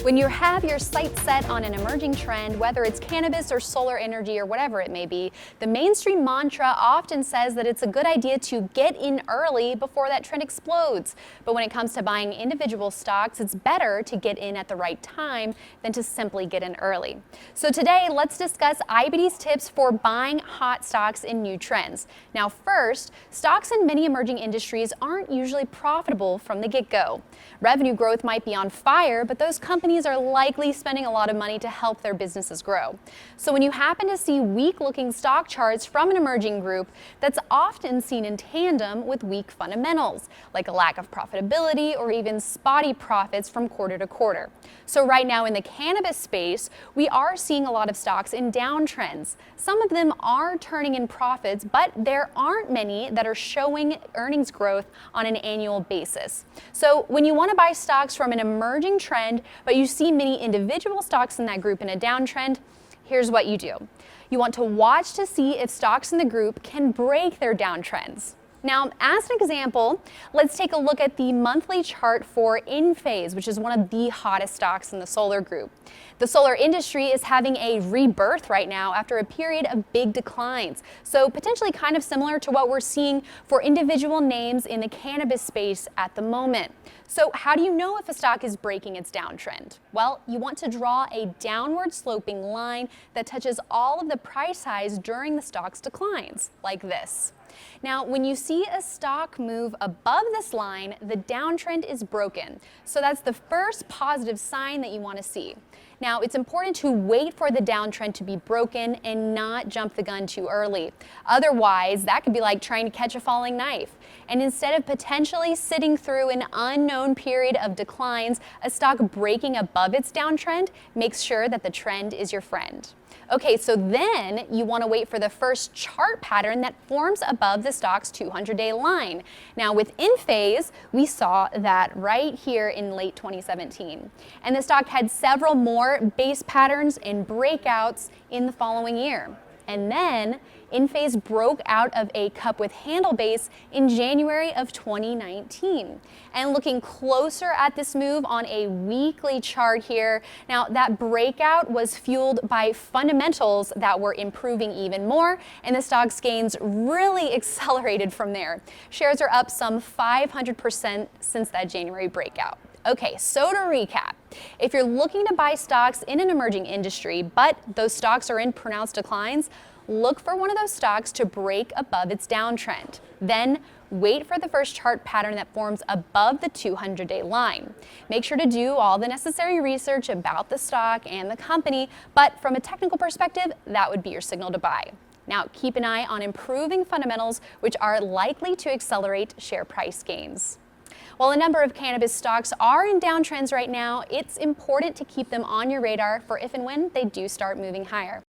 When you have your sights set on an emerging trend, whether it's cannabis or solar energy or whatever it may be, the mainstream mantra often says that it's a good idea to get in early before that trend explodes. But when it comes to buying individual stocks, it's better to get in at the right time than to simply get in early. So today, let's discuss IBD's tips for buying hot stocks in new trends. Now first, stocks in many emerging industries aren't usually profitable from the get-go. Revenue growth might be on fire, but those companies are likely spending a lot of money to help their businesses grow. So when you happen to see weak-looking stock charts from an emerging group, that's often seen in tandem with weak fundamentals, like a lack of profitability or even spotty profits from quarter to quarter. So right now in the cannabis space, we are seeing a lot of stocks in downtrends. Some of them are turning in profits, but there aren't many that are showing earnings growth on an annual basis. So when you want to buy stocks from an emerging trend, but you see many individual stocks in that group in a downtrend, here's what you do. You want to watch to see if stocks in the group can break their downtrends. Now, as an example, let's take a look at the monthly chart for Enphase, which is one of the hottest stocks in the solar group. The solar industry is having a rebirth right now after a period of big declines, so potentially kind of similar to what we're seeing for individual names in the cannabis space at the moment. So how do you know if a stock is breaking its downtrend? Well, you want to draw a downward sloping line that touches all of the price highs during the stock's declines, like this. Now, when you see a stock move above this line, the downtrend is broken. So that's the first positive sign that you want to see. Now, it's important to wait for the downtrend to be broken and not jump the gun too early. Otherwise, that could be like trying to catch a falling knife. And instead of potentially sitting through an unknown period of declines, a stock breaking above its downtrend makes sure that the trend is your friend. Okay, so then you want to wait for the first chart pattern that forms above the stock's 200-day line. Now with Enphase, we saw that right here in late 2017. And the stock had several more base patterns and breakouts in the following year. And then Enphase broke out of a cup with handle base in January of 2019. And looking closer at this move on a weekly chart here, now that breakout was fueled by fundamentals that were improving even more, and the stock's gains really accelerated from there. Shares are up some 500% since that January breakout. Okay, so to recap, if you're looking to buy stocks in an emerging industry, but those stocks are in pronounced declines, look for one of those stocks to break above its downtrend. Then wait for the first chart pattern that forms above the 200-day line. Make sure to do all the necessary research about the stock and the company, but from a technical perspective, that would be your signal to buy. Now, keep an eye on improving fundamentals, which are likely to accelerate share price gains. While a number of cannabis stocks are in downtrends right now, it's important to keep them on your radar for if and when they do start moving higher.